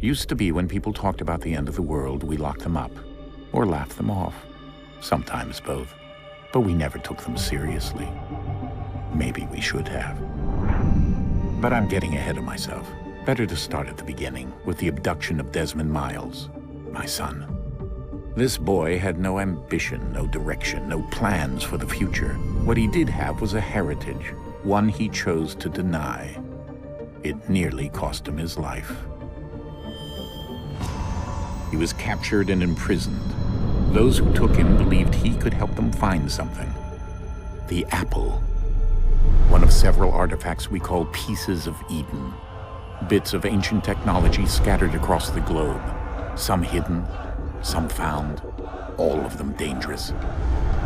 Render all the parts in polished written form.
Used to be when people talked about the end of the world, we locked them up, or laughed them off. Sometimes both. But we never took them seriously. Maybe we should have. But I'm getting ahead of myself. Better to start at the beginning, with the abduction of Desmond Miles, my son. This boy had no ambition, no direction, no plans for the future. What he did have was a heritage, one he chose to deny. It nearly cost him his life. He was captured and imprisoned. Those who took him believed he could help them find something. The apple. One of several artifacts we call pieces of Eden. Bits of ancient technology scattered across the globe. Some hidden, some found, all of them dangerous.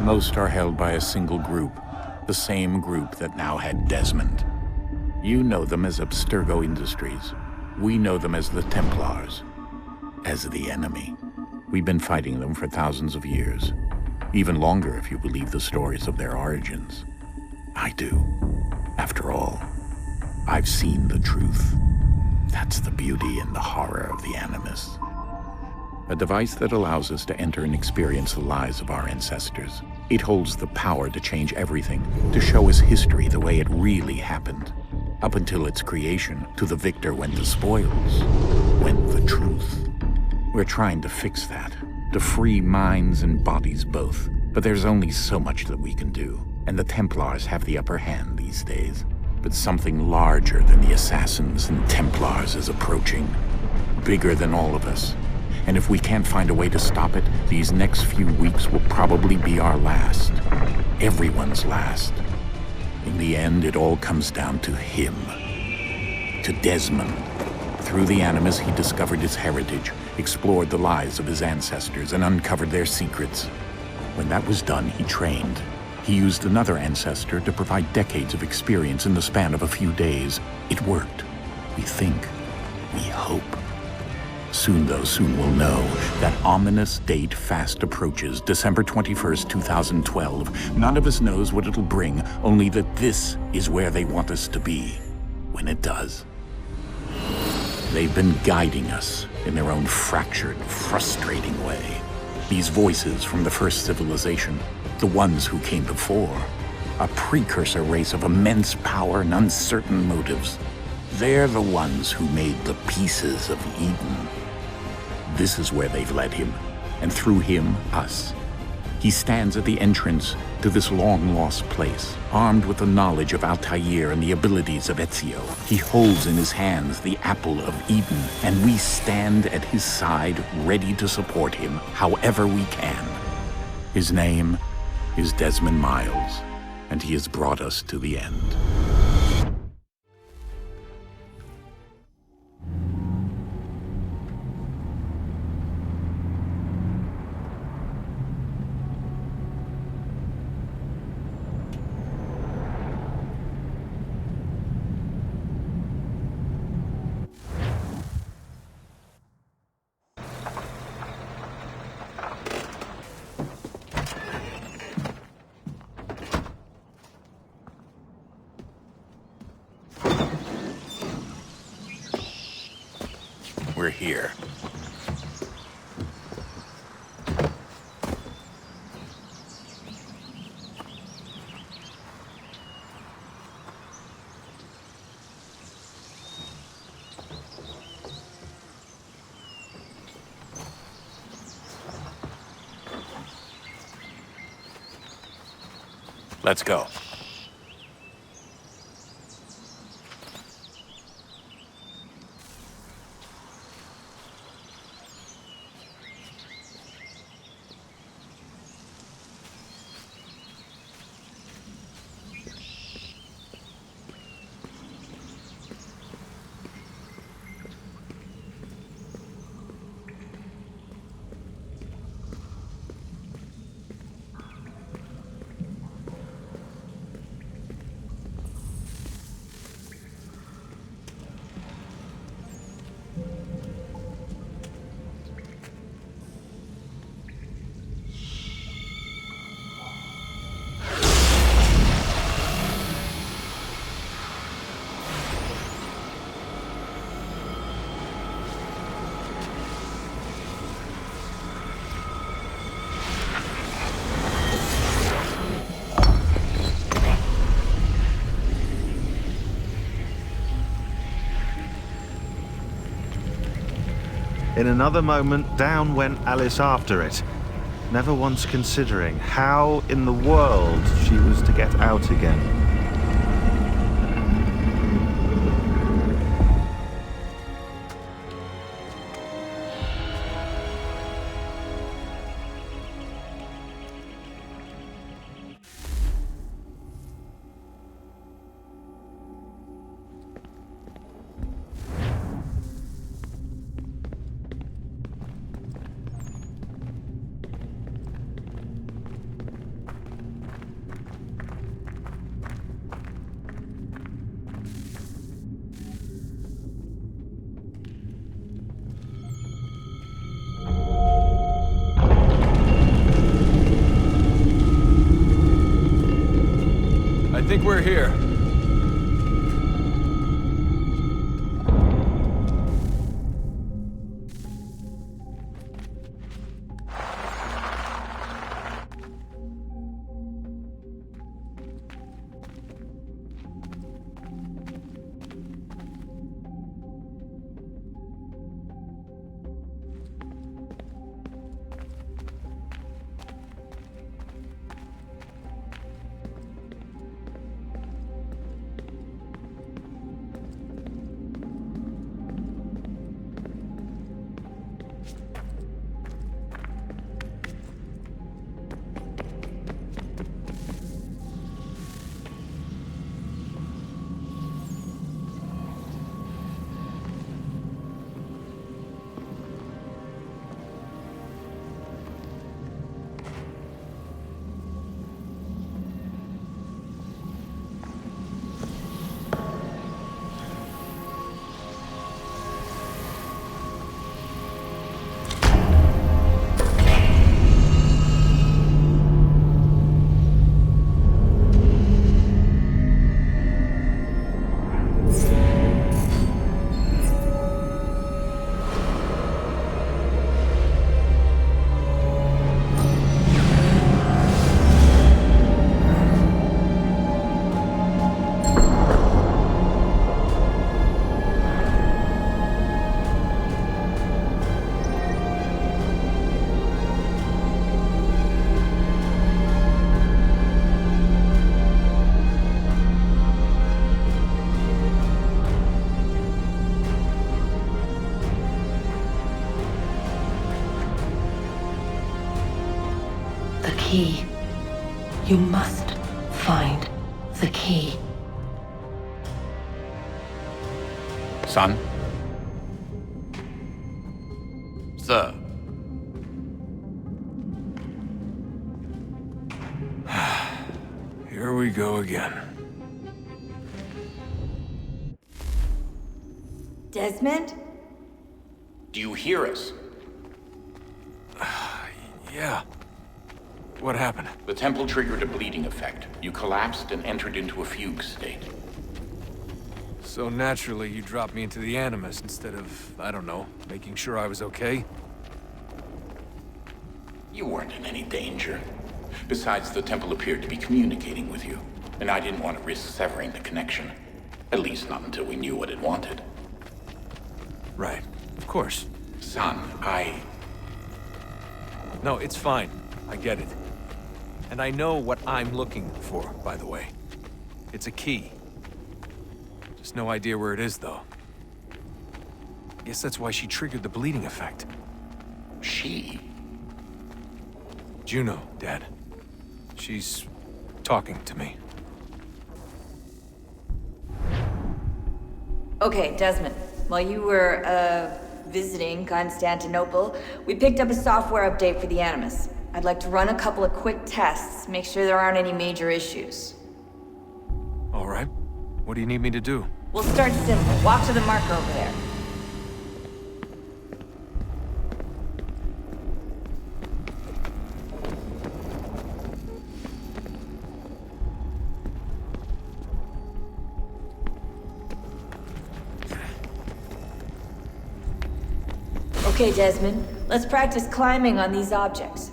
Most are held by a single group, the same group that now had Desmond. You know them as Abstergo Industries. We know them as the Templars. As the enemy. We've been fighting them for thousands of years. Even longer if you believe the stories of their origins. I do. After all, I've seen the truth. That's the beauty and the horror of the Animus. A device that allows us to enter and experience the lives of our ancestors. It holds the power to change everything, to show us history the way it really happened. Up until its creation, to the victor went the spoils, went the truth. We're trying to fix that, to free minds and bodies both. But there's only so much that we can do, and the Templars have the upper hand these days. But something larger than the assassins and Templars is approaching, bigger than all of us. And if we can't find a way to stop it, these next few weeks will probably be our last. Everyone's last. In the end, it all comes down to him. To Desmond. Through the Animus, he discovered his heritage, explored the lives of his ancestors, and uncovered their secrets. When that was done, he trained. He used another ancestor to provide decades of experience in the span of a few days. It worked. We think. We hope. Soon, though, soon we'll know. That ominous date fast approaches, December 21st, 2012. None of us knows what it'll bring, only that this is where they want us to be, when it does. They've been guiding us in their own fractured, frustrating way. These voices from the first civilization, the ones who came before, a precursor race of immense power and uncertain motives. They're the ones who made the pieces of Eden. This is where they've led him, and through him, us. He stands at the entrance to this long-lost place, armed with the knowledge of Altair and the abilities of Ezio. He holds in his hands the apple of Eden, and we stand at his side, ready to support him however we can. His name is Desmond Miles, and he has brought us to the end. We're here. Let's go. In another moment, down went Alice after it, never once considering how in the world she was to get out again. I think we're here. Key. You must find the key. Son? Sir. Here we go again. Desmond? Do you hear us? Yeah. What happened? The temple triggered a bleeding effect. You collapsed and entered into a fugue state. So naturally, you dropped me into the Animus instead of, I don't know, making sure I was okay? You weren't in any danger. Besides, the temple appeared to be communicating with you, and I didn't want to risk severing the connection. At least not until we knew what it wanted. Right. Of course. Son, No, it's fine. I get it. And I know what I'm looking for, by the way. It's a key. Just no idea where it is, though. Guess that's why she triggered the bleeding effect. She? Juno, Dad. She's talking to me. Okay, Desmond. While you were, visiting Constantinople, we picked up a software update for the Animus. I'd like to run a couple of quick tests, make sure there aren't any major issues. All right. What do you need me to do? We'll start simple. Walk to the marker over there. Okay, Desmond. Let's practice climbing on these objects.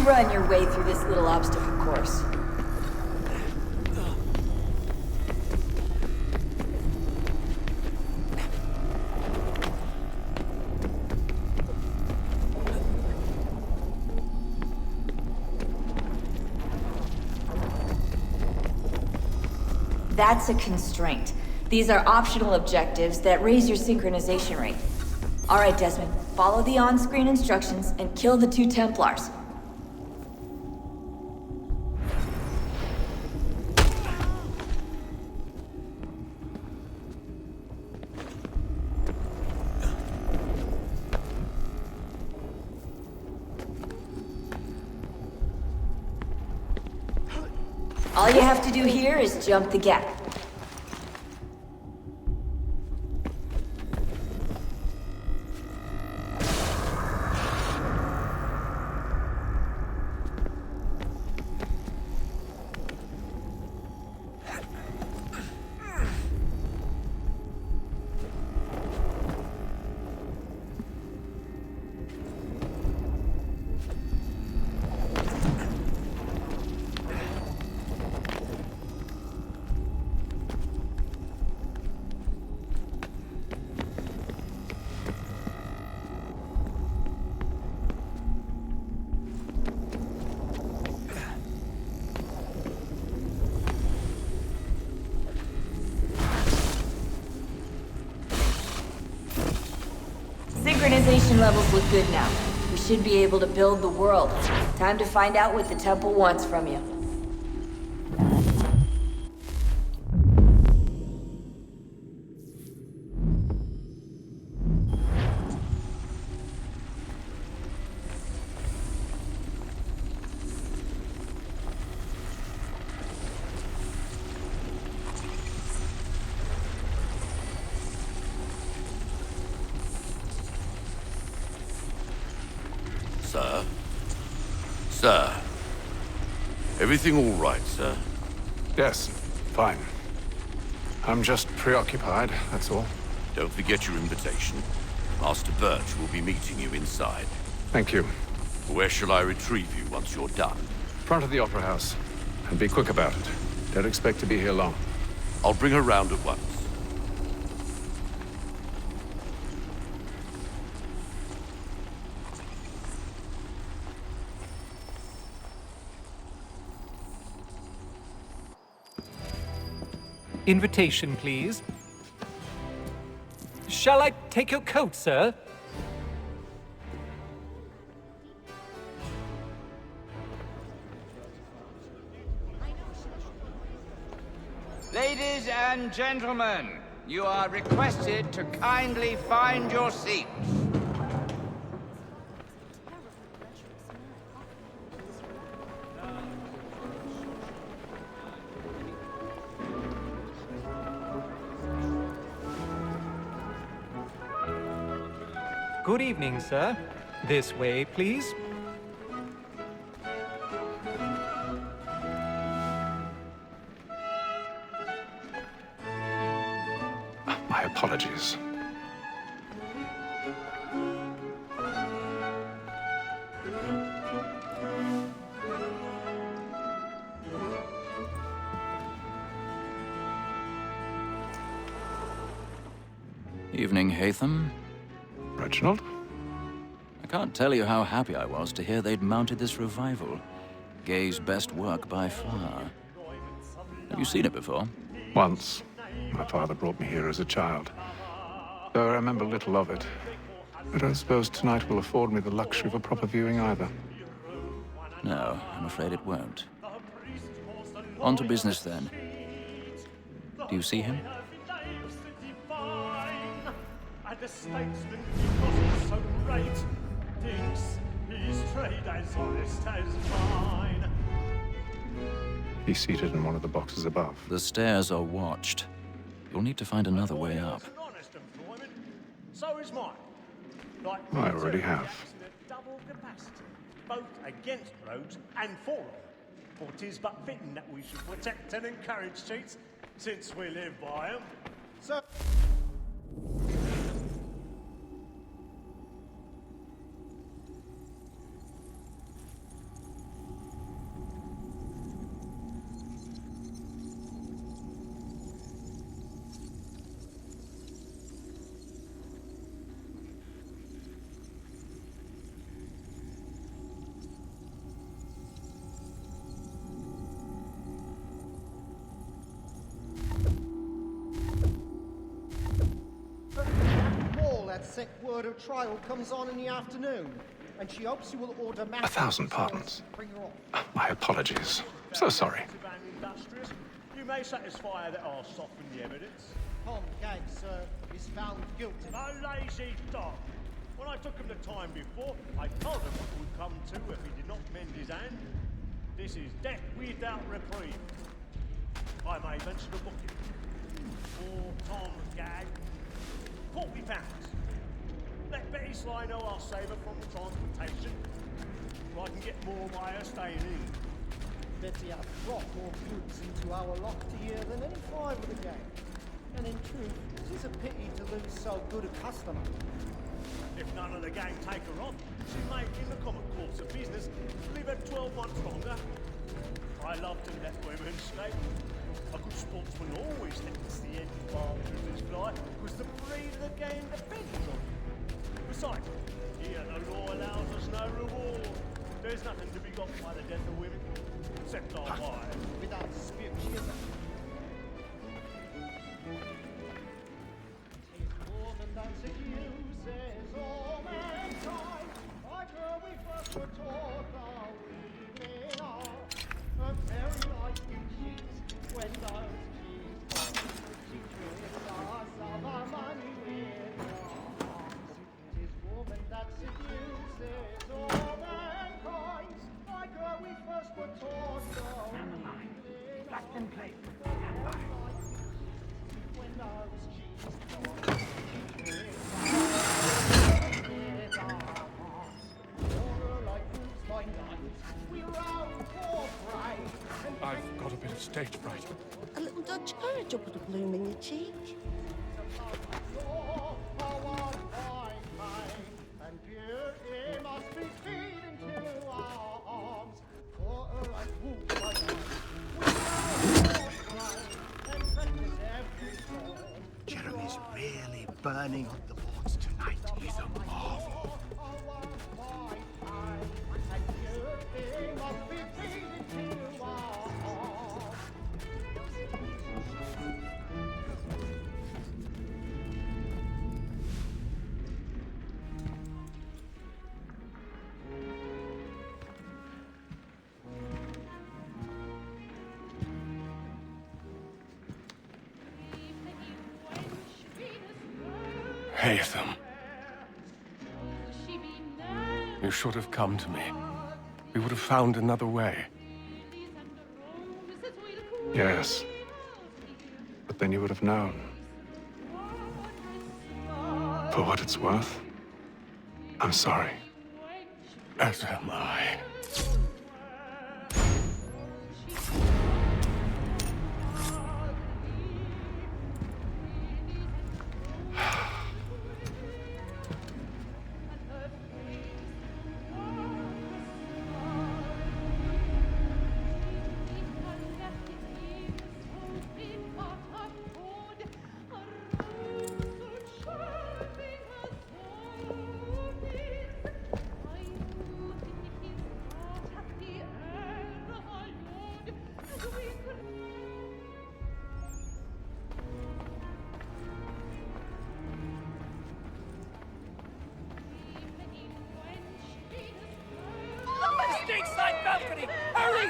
run your way through this little obstacle course. That's a constraint. These are optional objectives that raise your synchronization rate. Alright, Desmond, follow the on-screen instructions and kill the 2 Templars. All you have to do here is jump the gap. Synchronization levels look good now. We should be able to build the world. Time to find out what the temple wants from you. Sir? Sir? Everything all right, sir? Yes, fine. I'm just preoccupied, that's all. Don't forget your invitation. Master Birch will be meeting you inside. Thank you. Where shall I retrieve you once you're done? Front of the Opera House. And be quick about it. Don't expect to be here long. I'll bring her round at once. Invitation, please. Shall I take your coat, sir? Ladies and gentlemen, you are requested to kindly find your seats. Good evening, sir. This way, please. My apologies. Evening, Hatham. Reginald? I can't tell you how happy I was to hear they'd mounted this revival. Gay's best work by far. Have you seen it before? Once. My father brought me here as a child. Though I remember little of it. I don't suppose tonight will afford me the luxury of a proper viewing either. No, I'm afraid it won't. On to business then. Do you see him? The statesman, because he's so great, thinks his trade as honest as mine. He's seated in one of the boxes above. The stairs are watched. You'll need to find another way up. An honest employment, so is mine. Like I already have. Double capacity, both against rogues and for them. For 'tis but fitting that we should protect and encourage cheats, since we live by them. So. sec word of trial comes on in the afternoon, and she hopes you will order mass. 1,000 pardons. Bring her off. My apologies. So sorry. Industrious. You may satisfy that I'll soften the evidence. Tom Gag, sir, is found guilty. No lazy dog. When I took him the time before, I told him what would come to if he did not mend his hand. This is death without reprieve. I may mention a booking. For Tom Gag, £40. Let Betty Sly know I'll save her from the transportation, so I can get more by her staying in. Betty has brought more goods into our loft here than any five of the gang. And in truth, it is a pity to lose so good a customer. If none of the gang take her on, she may, in the common course of business, leave her 12 months longer. I love to let women escape. A good sportsman always lets the end partridges fly, because the breed of the game depends on it. Besides, here the law allows us no reward. There's nothing to be got by the death of women, except our wives. Without dispute, she is a... I've got a bit of stage fright. A little Dutch courage will put a bloom in your cheek. Jeremy's really burning on the boards tonight. He's a marvel. Haytham. You should have come to me. We would have found another way. Yes. But then you would have known. For what it's worth, I'm sorry. As am I. Stateside balcony! Hurry!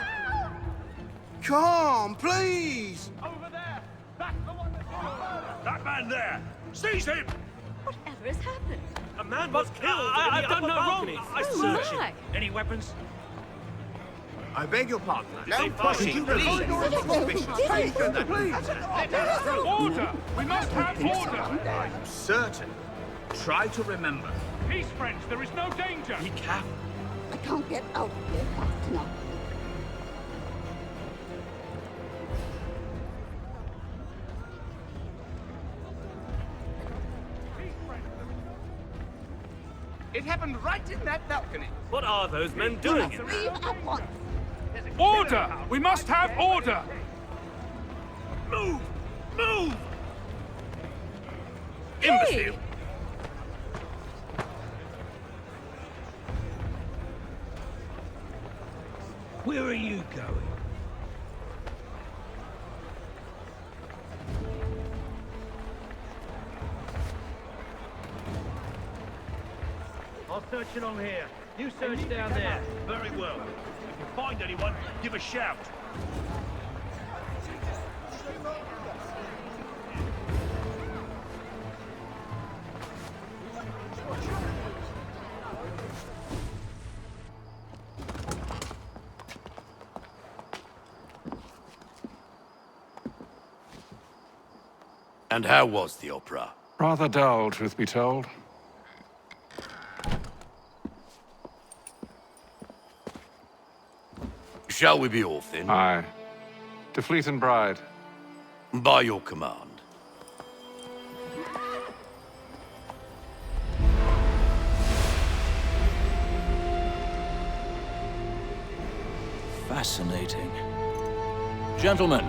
Come, please! Over there! That's the one that's... That man there! Seize him! Whatever has happened? A man was killed I've done no wrong! I search him. Any weapons? I beg your pardon. No pushing, please! Order! We must have order! I'm certain. Try to remember. Peace, friends! There is no danger! Be careful. I can't get out of here fast enough. It happened right in that balcony. What are those men doing? Leave at once. Order! We must have order! Move! Move! Imbecile! Where are you going? I'll search along here. You search down there. Very well. If you find anyone, give a shout. And how was the opera? Rather dull, truth be told. Shall we be off then? Aye. To Fleet and Bride. By your command. Fascinating. Gentlemen,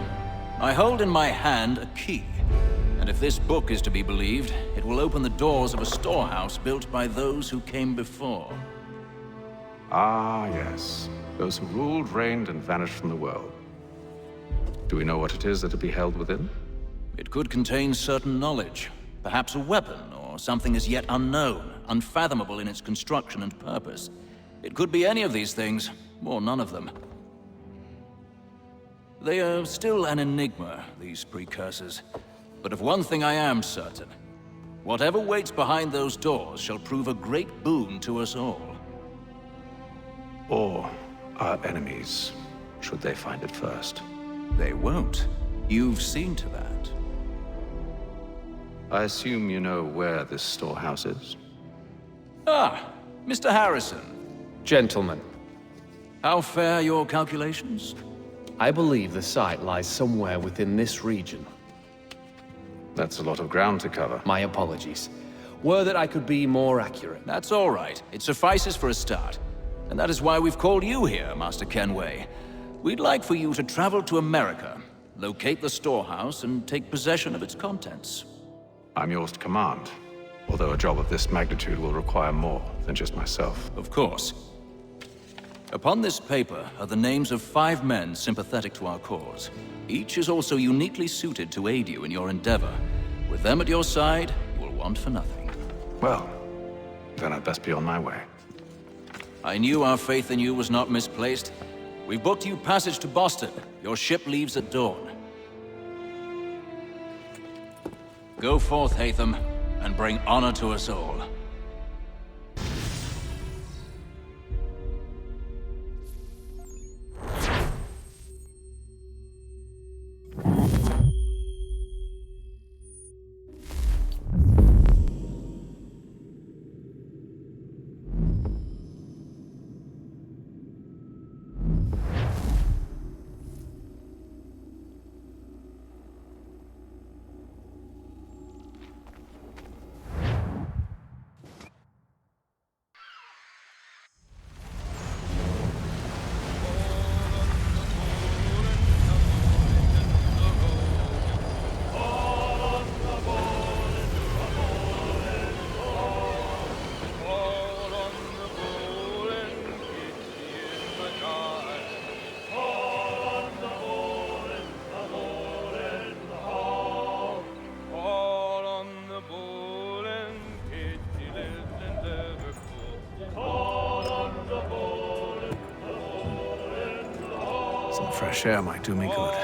I hold in my hand a key. And if this book is to be believed, it will open the doors of a storehouse built by those who came before. Ah, yes. Those who ruled, reigned, and vanished from the world. Do we know what it is that will be held within? It could contain certain knowledge. Perhaps a weapon, or something as yet unknown, unfathomable in its construction and purpose. It could be any of these things, or none of them. They are still an enigma, these precursors. But of one thing I am certain. Whatever waits behind those doors shall prove a great boon to us all. Or our enemies, should they find it first. They won't. You've seen to that. I assume you know where this storehouse is? Ah, Mr. Harrison. Gentlemen, How fare your calculations? I believe the site lies somewhere within this region. That's a lot of ground to cover. My apologies. Were that I could be more accurate. That's all right. It suffices for a start. And that is why we've called you here, Master Kenway. We'd like for you to travel to America, locate the storehouse, and take possession of its contents. I'm yours to command, although a job of this magnitude will require more than just myself. Of course. Upon this paper are the names of 5 men sympathetic to our cause. Each is also uniquely suited to aid you in your endeavor. With them at your side, you will want for nothing. Well, then I'd best be on my way. I knew our faith in you was not misplaced. We've booked you passage to Boston. Your ship leaves at dawn. Go forth, Hatham, and bring honor to us all. Some fresh air might do me good.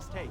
Nice take.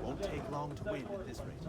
Won't take long to win at this rate.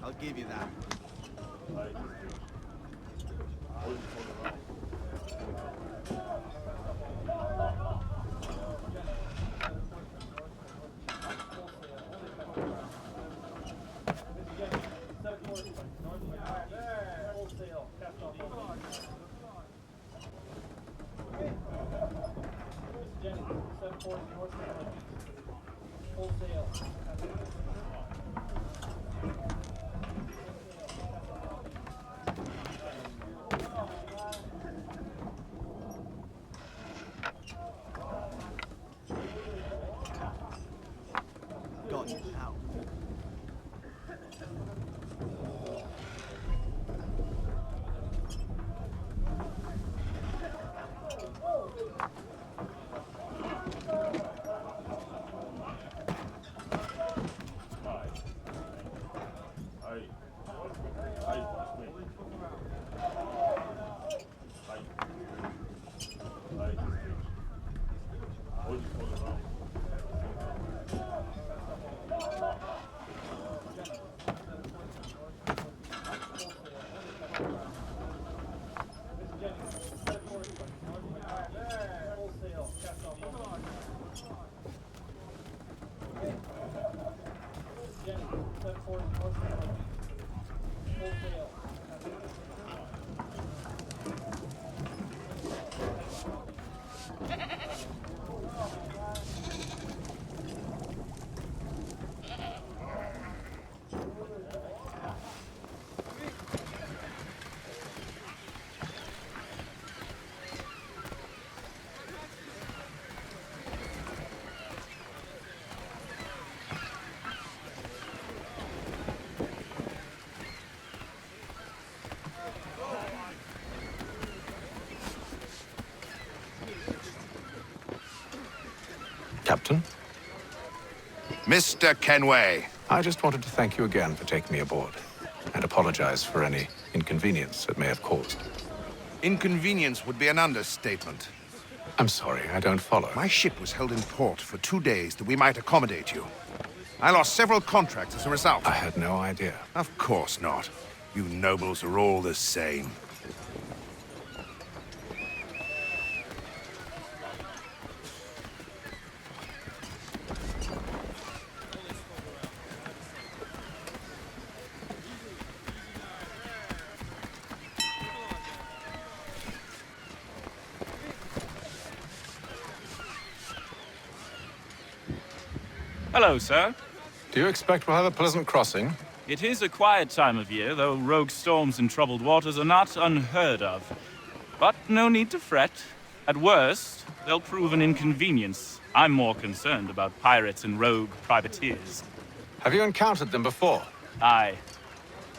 I'll give you that. Got you now. Captain. Mr. Kenway. I just wanted to thank you again for taking me aboard, and apologize for any inconvenience it may have caused. Inconvenience would be an understatement. I'm sorry, I don't follow. My ship was held in port for 2 days that we might accommodate you. I lost several contracts as a result. I had no idea. Of course not. You nobles are all the same. Hello, sir. Do you expect we'll have a pleasant crossing? It is a quiet time of year, though rogue storms and troubled waters are not unheard of. But no need to fret. At worst, they'll prove an inconvenience. I'm more concerned about pirates and rogue privateers. Have you encountered them before? Aye.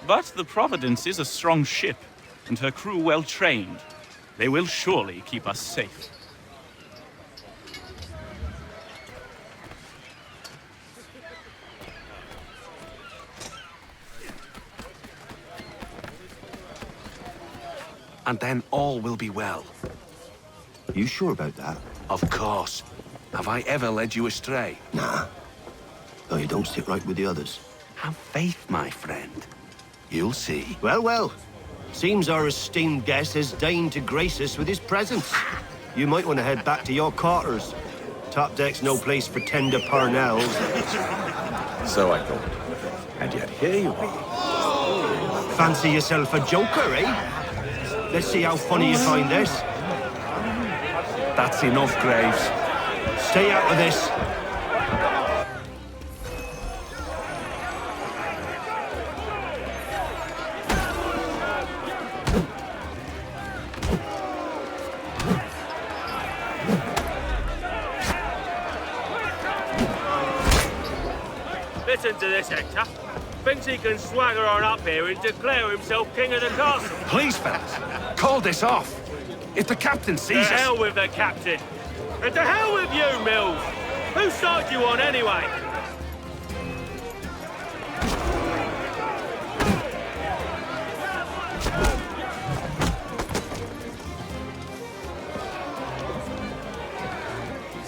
But the Providence is a strong ship, and her crew well trained. They will surely keep us safe. And then all will be well. You sure about that? Of course. Have I ever led you astray? Nah. No, you don't stick right with the others. Have faith, my friend. You'll see. Well, well. Seems our esteemed guest has deigned to grace us with his presence. You might want to head back to your quarters. Top deck's no place for tender parnells. So I thought. And yet here you are. Fancy yourself a joker, eh? Let's see how funny you find this. That's enough, Graves. Stay out of this. Listen to this, Hector. Thinks he can swagger on up here and declare himself king of the castle. Please, fellas, call this off. If the captain sees us... To hell with the captain. And to hell with you, Mills. Whose side you on, anyway?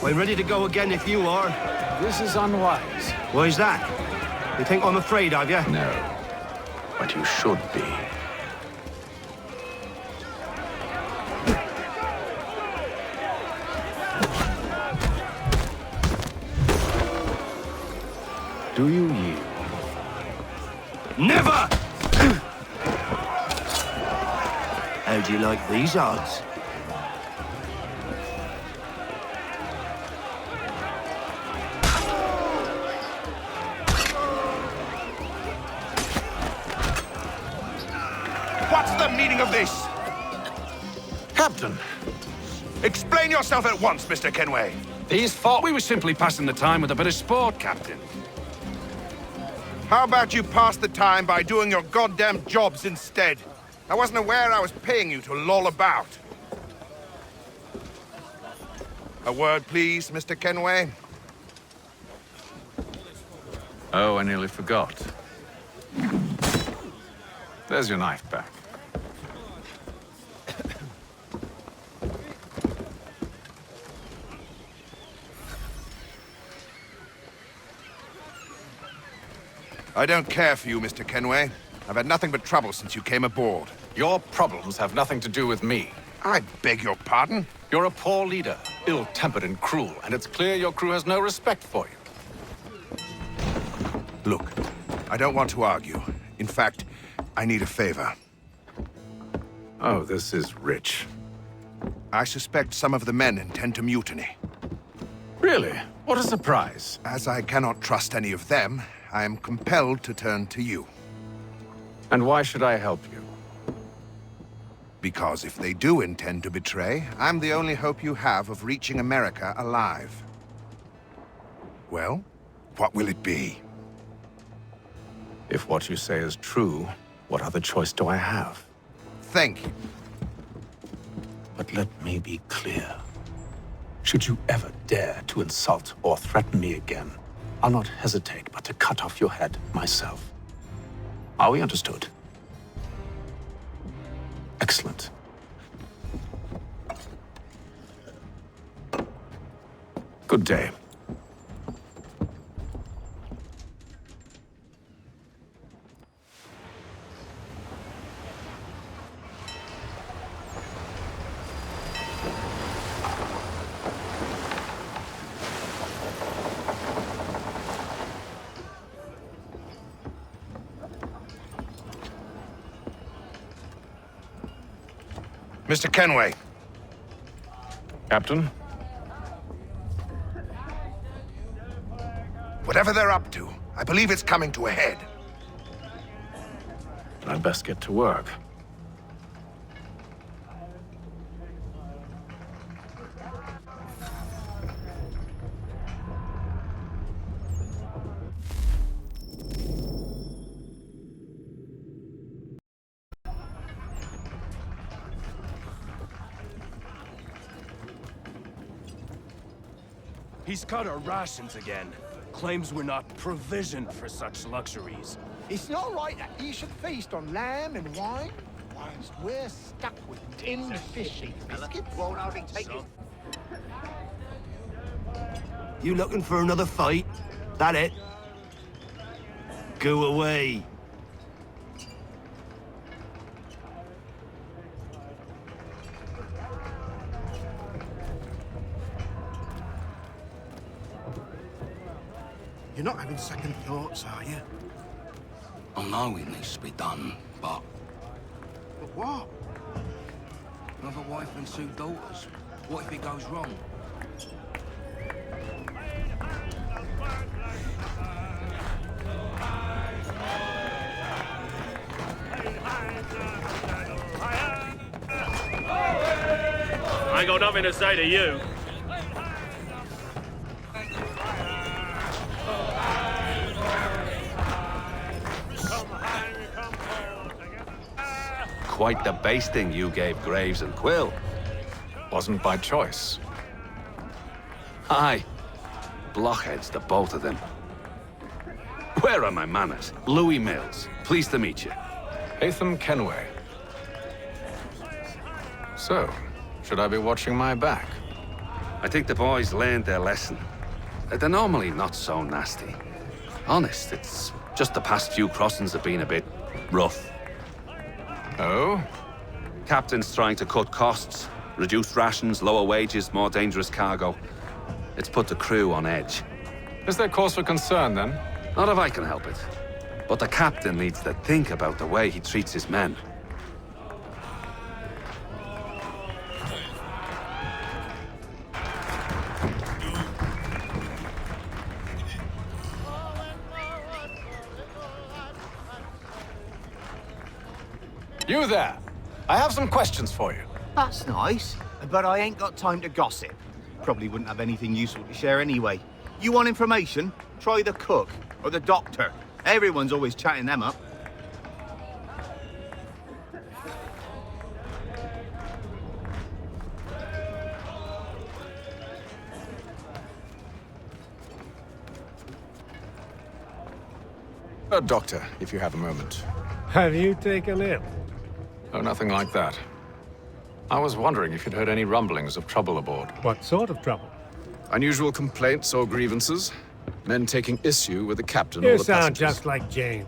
We're ready to go again if you are. This is unwise. Why's that? You think I'm afraid of you? No. But you should be. Do you yield? Never! How'd you like these odds? What's the meaning of this? Captain! Explain yourself at once, Mr. Kenway. These thought we were simply passing the time with a bit of sport, Captain. How about you pass the time by doing your goddamn jobs instead? I wasn't aware I was paying you to loll about. A word, please, Mr. Kenway. Oh, I nearly forgot. There's your knife back. I don't care for you, Mr. Kenway. I've had nothing but trouble since you came aboard. Your problems have nothing to do with me. I beg your pardon? You're a poor leader, ill-tempered and cruel, and it's clear your crew has no respect for you. Look, I don't want to argue. In fact, I need a favor. Oh, this is rich. I suspect some of the men intend to mutiny. Really? What a surprise. As I cannot trust any of them, I am compelled to turn to you. And why should I help you? Because if they do intend to betray, I'm the only hope you have of reaching America alive. Well, what will it be? If what you say is true, what other choice do I have? Thank you. But let me be clear. Should you ever dare to insult or threaten me again, I'll not hesitate but to cut off your head myself. Are we understood? Excellent. Good day. Mr. Kenway. Captain? Whatever they're up to, I believe it's coming to a head. I'd best get to work. He's cut our rations again. Claims we're not provisioned for such luxuries. It's not right that you should feast on lamb and wine, whilst we're stuck with tinned fish and biscuits. Won't hardly take it. You looking for another fight? That it? Go away. You're not having second thoughts, are you? I know it needs to be done, but... But what? Another wife and 2 daughters. What if it goes wrong? I ain't got nothing to say to you. Quite the basting you gave Graves and Quill. Wasn't by choice. Aye. Blockheads, the both of them. Where are my manners? Louis Mills. Pleased to meet you. Haytham Kenway. So, should I be watching my back? I think the boys learned their lesson. They're normally not so nasty. Honest, it's just the past few crossings have been a bit rough. Oh? Captain's trying to cut costs. Reduced rations, lower wages, more dangerous cargo. It's put the crew on edge. Is there cause for concern, then? Not if I can help it. But the captain needs to think about the way he treats his men. You there! I have some questions for you. That's nice, but I ain't got time to gossip. Probably wouldn't have anything useful to share anyway. You want information? Try the cook or the doctor. Everyone's always chatting them up. Doctor, if you have a moment. Have you taken ill? Oh, nothing like that. I was wondering if you'd heard any rumblings of trouble aboard. What sort of trouble? Unusual complaints or grievances? Men taking issue with the captain You or the sound passengers? just like James.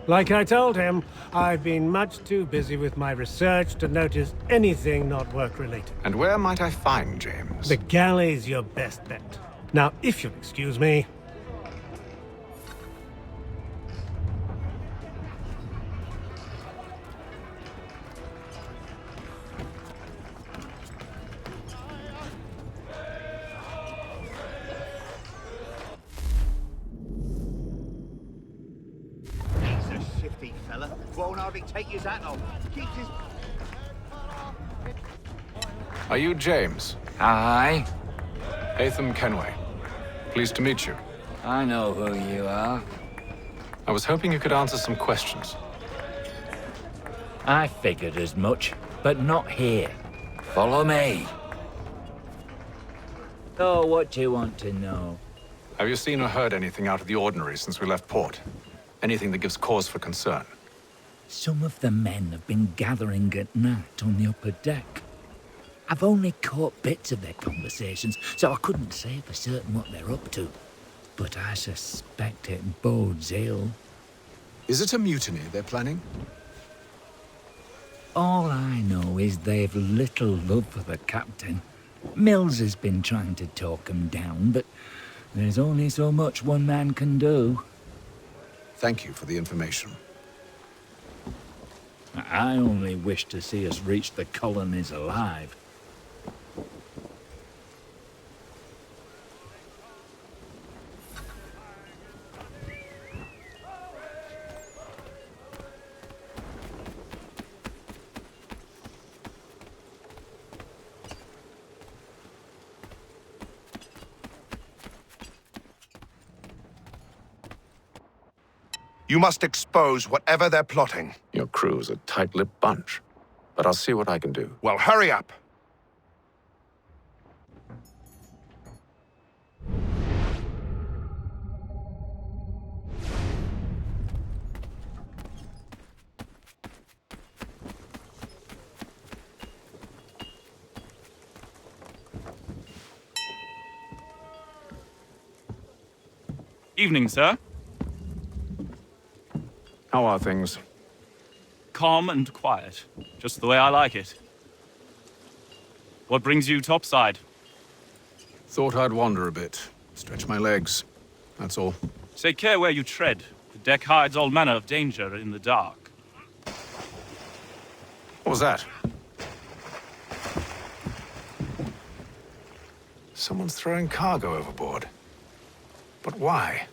Like I told him, I've been much too busy with my research to notice anything not work-related. And where might I find James? The galley's your best bet. Now, if you'll excuse me... Won't hardly take his hat off. Keeps his... Are you James? Aye. Haytham Kenway. Pleased to meet you. I know who you are. I was hoping you could answer some questions. I figured as much, but not here. Follow me. Oh, what do you want to know? Have you seen or heard anything out of the ordinary since we left port? Anything that gives cause for concern? Some of the men have been gathering at night on the upper deck. I've only caught bits of their conversations, so I couldn't say for certain what they're up to. But I suspect it bodes ill. Is it a mutiny they're planning? All I know is they've little love for the captain. Mills has been trying to talk him down, but there's only so much one man can do. Thank you for the information. I only wish to see us reach the colonies alive. You must expose whatever they're plotting. Your crew's a tight-lipped bunch, but I'll see what I can do. Well, hurry up! Evening, sir. How are things? Calm and quiet. Just the way I like it. What brings you topside? Thought I'd wander a bit. Stretch my legs. That's all. Take care where you tread. The deck hides all manner of danger in the dark. What was that? Someone's throwing cargo overboard. But why?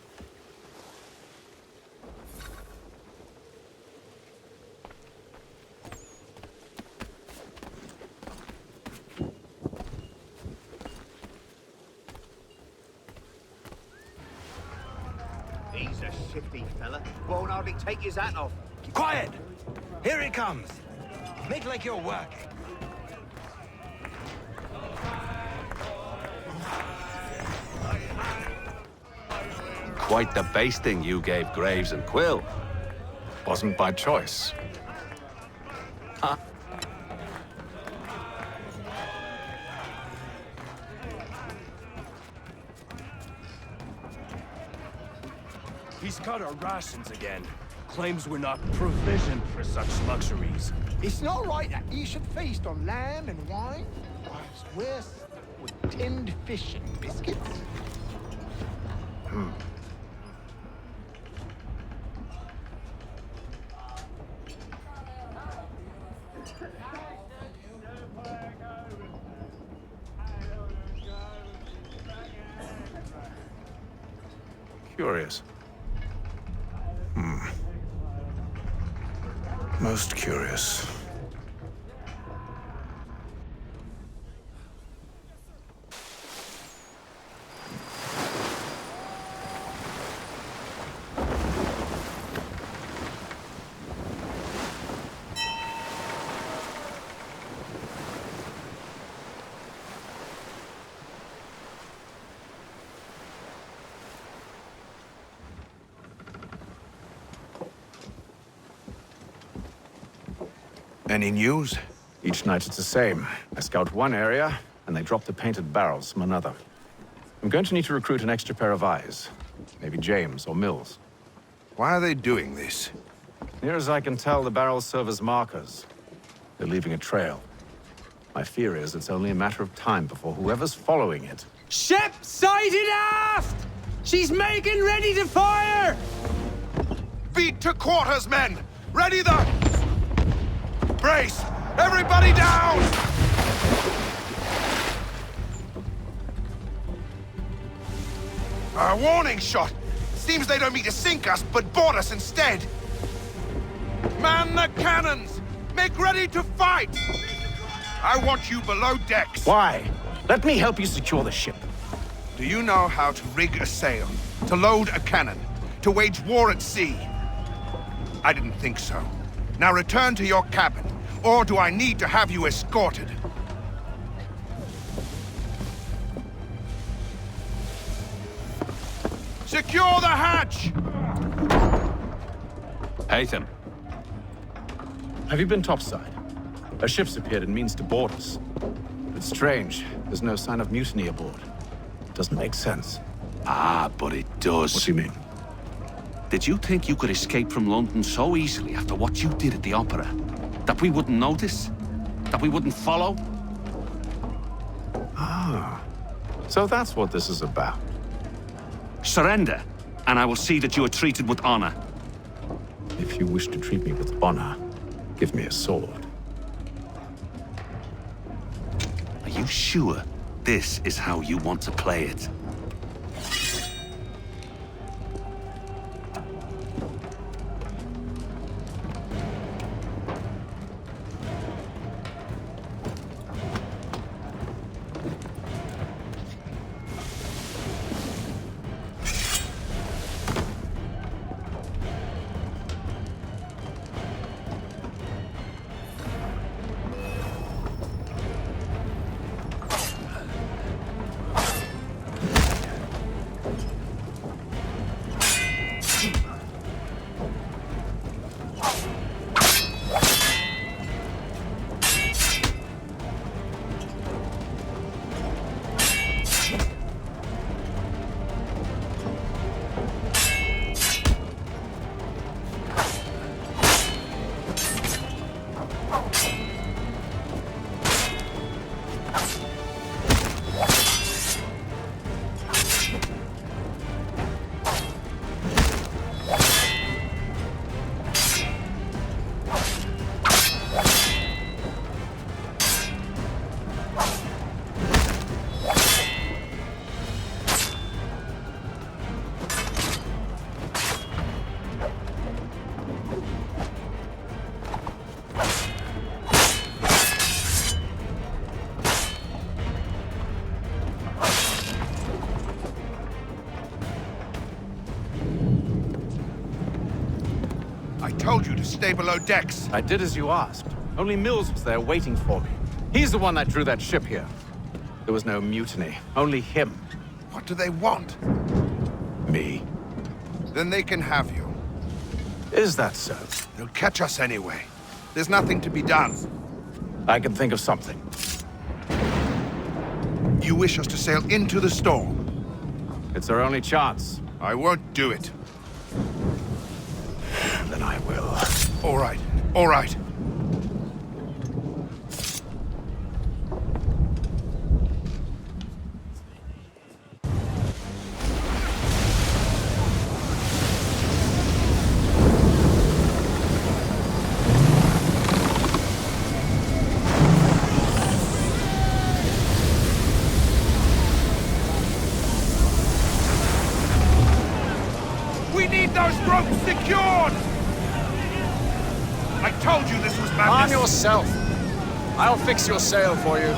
He's a shifty fella. Won't hardly take his hat off. Quiet! Here he comes. Make like you're working. Quite the basting you gave Graves and Quill. Wasn't by choice. Huh? He's cut our rations again. Claims we're not provisioned for such luxuries. It's not right that you should feast on lamb and wine, whilst we're stuck with tinned fish and biscuits. Curious. Most curious. Any news? Each night it's the same. I scout one area, and they drop the painted barrels from another. I'm going to need to recruit an extra pair of eyes. Maybe James or Mills. Why are they doing this? Near as I can tell, the barrels serve as markers. They're leaving a trail. My fear is it's only a matter of time before whoever's following it... Ship sighted aft! She's making ready to fire! Beat to quarters, men! Ready the... Brace! Everybody down! A warning shot! Seems they don't mean to sink us, but board us instead! Man the cannons! Make ready to fight! I want you below decks! Why? Let me help you secure the ship. Do you know how to rig a sail? To load a cannon? To wage war at sea? I didn't think so. Now return to your cabin, or do I need to have you escorted? Secure the hatch! Haytham. Have you been topside? A ship's appeared and means to board us. It's strange. There's no sign of mutiny aboard. Doesn't make sense. Ah, but it does. What do you mean? Did you think you could escape from London so easily after what you did at the opera? That we wouldn't notice? That we wouldn't follow? Ah. So that's what this is about. Surrender, and I will see that you are treated with honor. If you wish to treat me with honor, give me a sword. Are you sure this is how you want to play it? I told you to stay below decks. I did as you asked. Only Mills was there waiting for me. He's the one that drew that ship here. There was no mutiny, only him. What do they want? Me. Then they can have you. Is that so? They'll catch us anyway. There's nothing to be done. I can think of something. You wish us to sail into the storm? It's our only chance. I won't do it. Then I will. All right, all right. We need those ropes secured! I told you this was madness! Arm yourself! I'll fix your sail for you.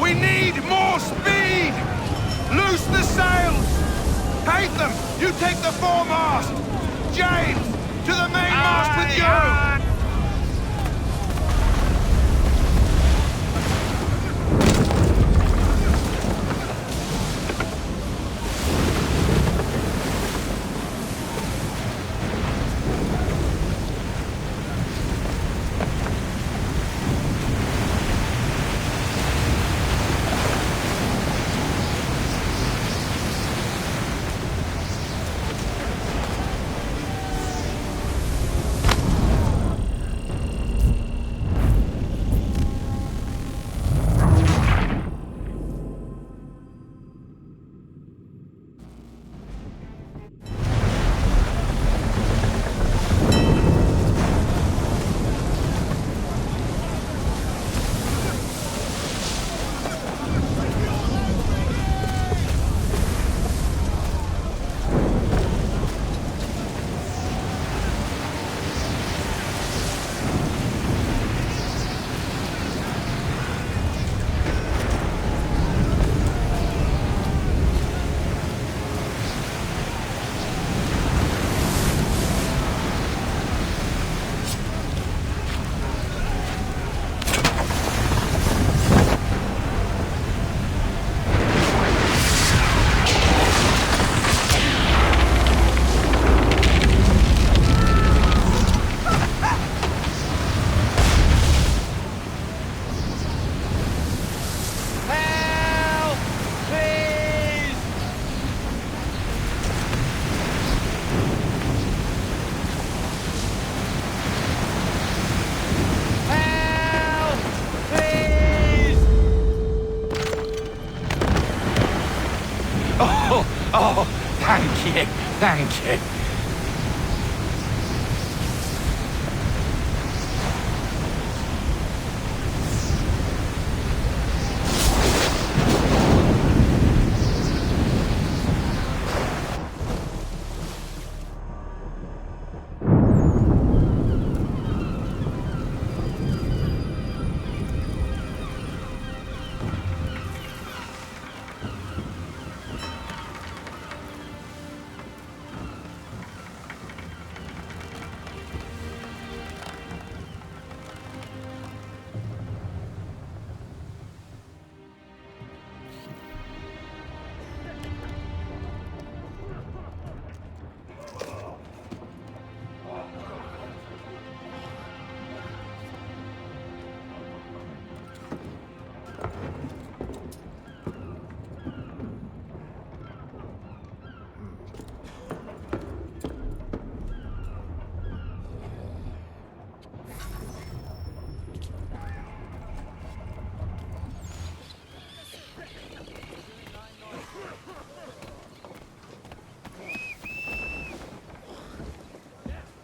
We need more speed! Loose the sails! Haytham, you take the foremast! James, to the mainmast with you! you, thank you.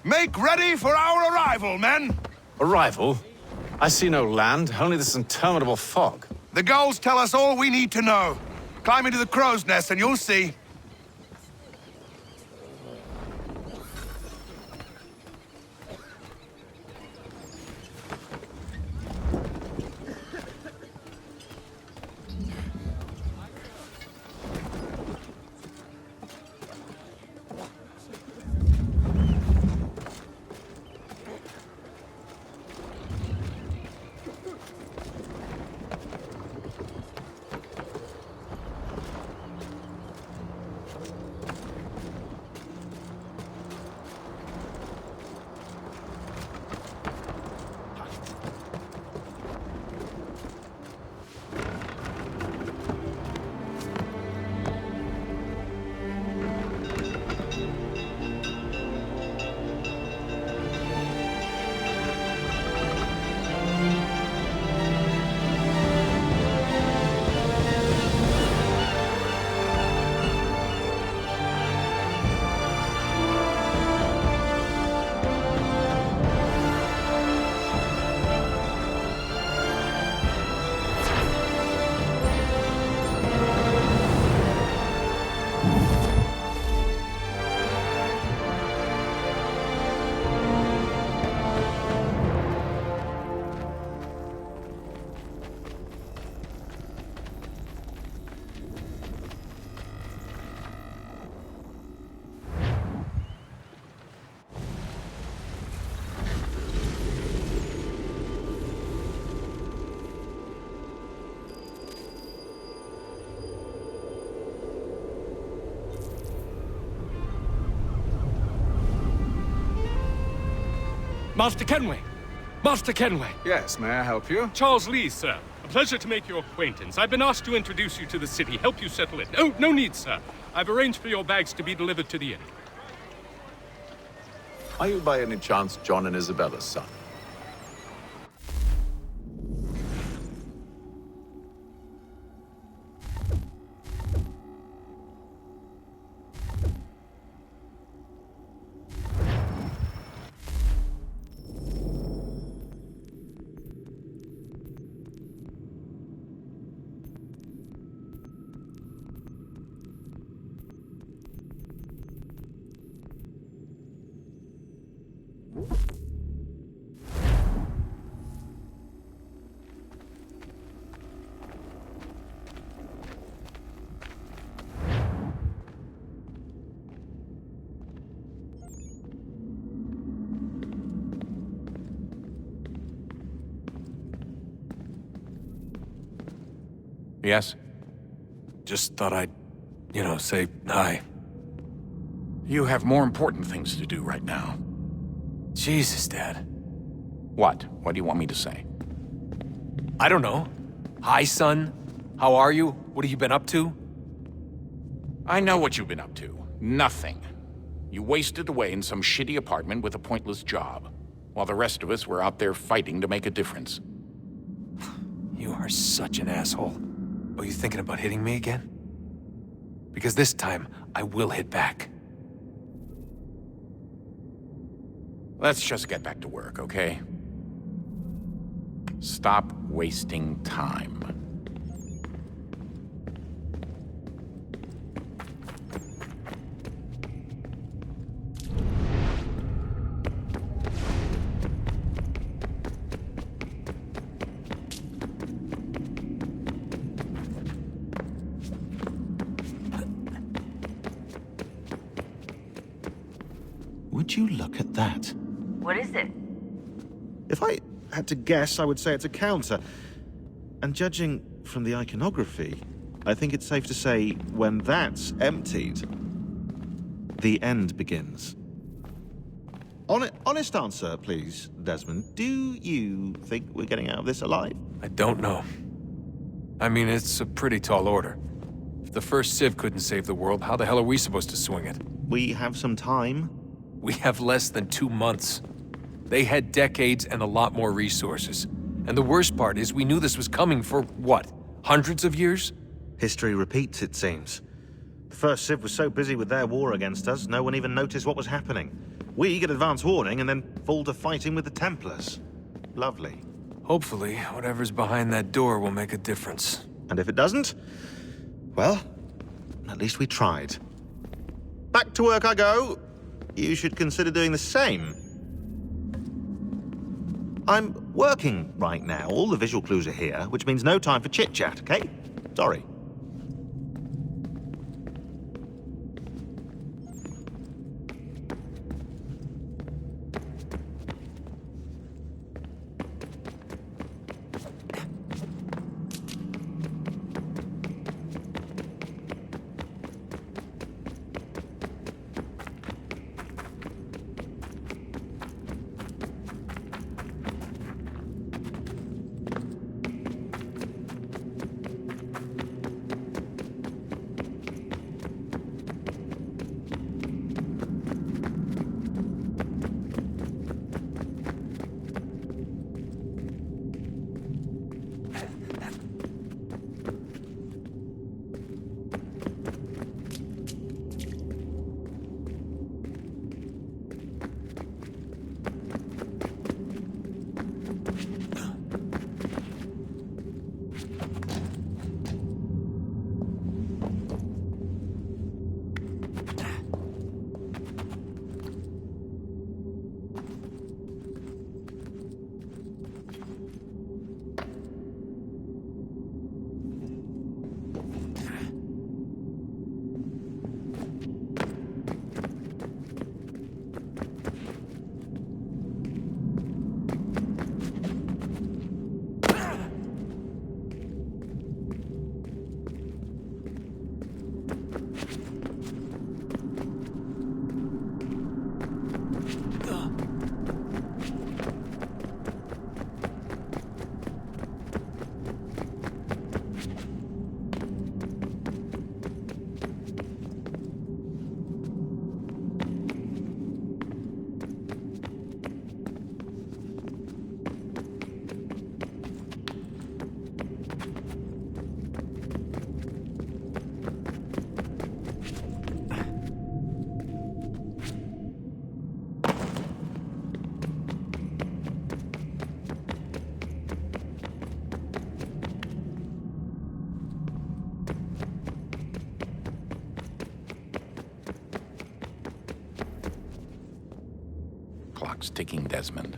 Make ready for our arrival, men! Arrival? I see no land, only this interminable fog. The gulls tell us all we need to know. Climb into the crow's nest and you'll see. Master Kenway! Master Kenway! Yes, may I help you? Charles Lee, sir. A pleasure to make your acquaintance. I've been asked to introduce you to the city, help you settle in. Oh, no need, sir. I've arranged for your bags to be delivered to the inn. Are you by any chance John and Isabella's son? Yes? Just thought I'd, say hi. You have more important things to do right now. Jesus, Dad. What? What do you want me to say? I don't know. Hi, son. How are you? What have you been up to? I know what you've been up to. Nothing. You wasted away in some shitty apartment with a pointless job, while the rest of us were out there fighting to make a difference. You are such an asshole. Are you thinking about hitting me again? Because this time, I will hit back. Let's just get back to work, okay? Stop wasting time. Would you look at that? What is it? If I had to guess, I would say it's a counter. And judging from the iconography, I think it's safe to say when that's emptied, the end begins. Honest answer, please, Desmond. Do you think we're getting out of this alive? I don't know. I mean, it's a pretty tall order. If the first Civ couldn't save the world, how the hell are we supposed to swing it? We have some time. We have less than 2 months. They had decades and a lot more resources. And the worst part is we knew this was coming for, what, hundreds of years? History repeats, it seems. The first Civ was so busy with their war against us, no one even noticed what was happening. We get advance warning and then fall to fighting with the Templars. Lovely. Hopefully, whatever's behind that door will make a difference. And if it doesn't, well, at least we tried. Back to work I go. You should consider doing the same. I'm working right now. All the visual clues are here, which means no time for chit-chat, okay? Sorry. Clock's ticking, Desmond.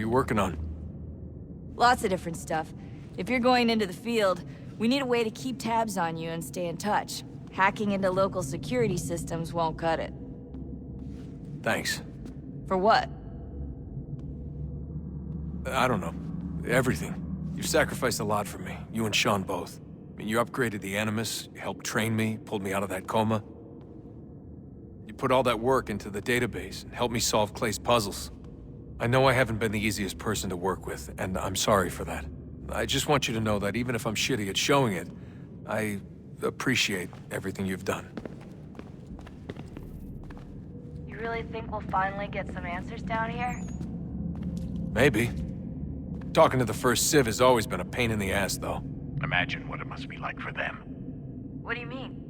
you working on? Lots of different stuff. If you're going into the field, we need a way to keep tabs on you and stay in touch. Hacking into local security systems won't cut it. Thanks. For what? I don't know. Everything. You've sacrificed a lot for me, you and Sean both. I mean, you upgraded the Animus, you helped train me, pulled me out of that coma. You put all that work into the database and helped me solve Clay's puzzles. I know I haven't been the easiest person to work with, and I'm sorry for that. I just want you to know that even if I'm shitty at showing it, I appreciate everything you've done. You really think we'll finally get some answers down here? Maybe. Talking to the First Civ has always been a pain in the ass, though. Imagine what it must be like for them. What do you mean?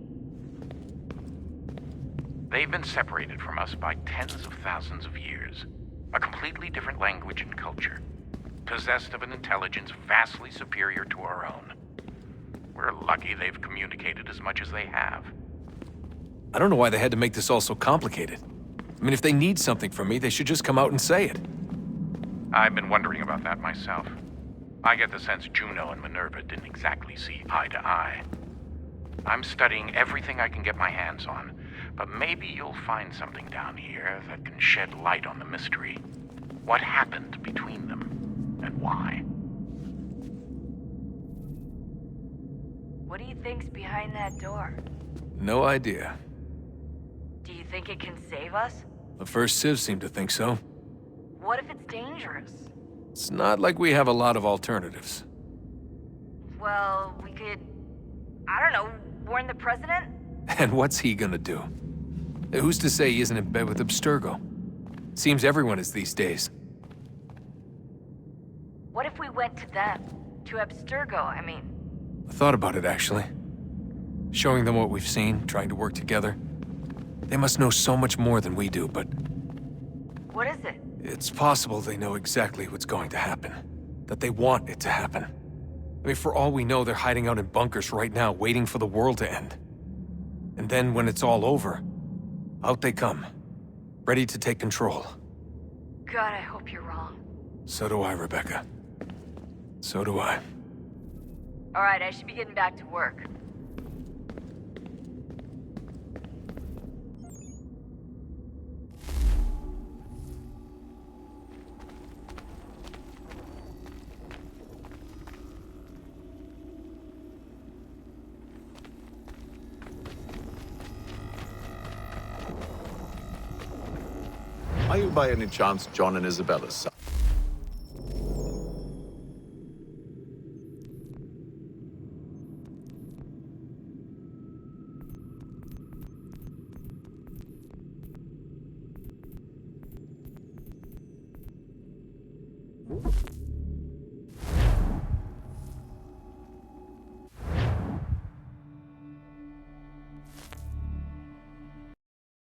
They've been separated from us by tens of thousands of years. A completely different language and culture. Possessed of an intelligence vastly superior to our own. We're lucky they've communicated as much as they have. I don't know why they had to make this all so complicated. I mean, if they need something from me, they should just come out and say it. I've been wondering about that myself. I get the sense Juno and Minerva didn't exactly see eye to eye. I'm studying everything I can get my hands on, but maybe you'll find something down here that can shed light on the mystery. What happened between them, and why? What do you think's behind that door? No idea. Do you think it can save us? The First Civ seemed to think so. What if it's dangerous? It's not like we have a lot of alternatives. Well, we could... I don't know, warn the president? And what's he gonna do? Who's to say he isn't in bed with Abstergo? Seems everyone is these days. What if we went to them? To Abstergo, I mean. I thought about it, actually. Showing them what we've seen, trying to work together. They must know so much more than we do, but... What is it? It's possible they know exactly what's going to happen. That they want it to happen. I mean, for all we know, they're hiding out in bunkers right now, waiting for the world to end. And then when it's all over, out they come. Ready to take control. God, I hope you're wrong. So do I, Rebecca. So do I. All right, I should be getting back to work. Are you by any chance John and Isabella's son?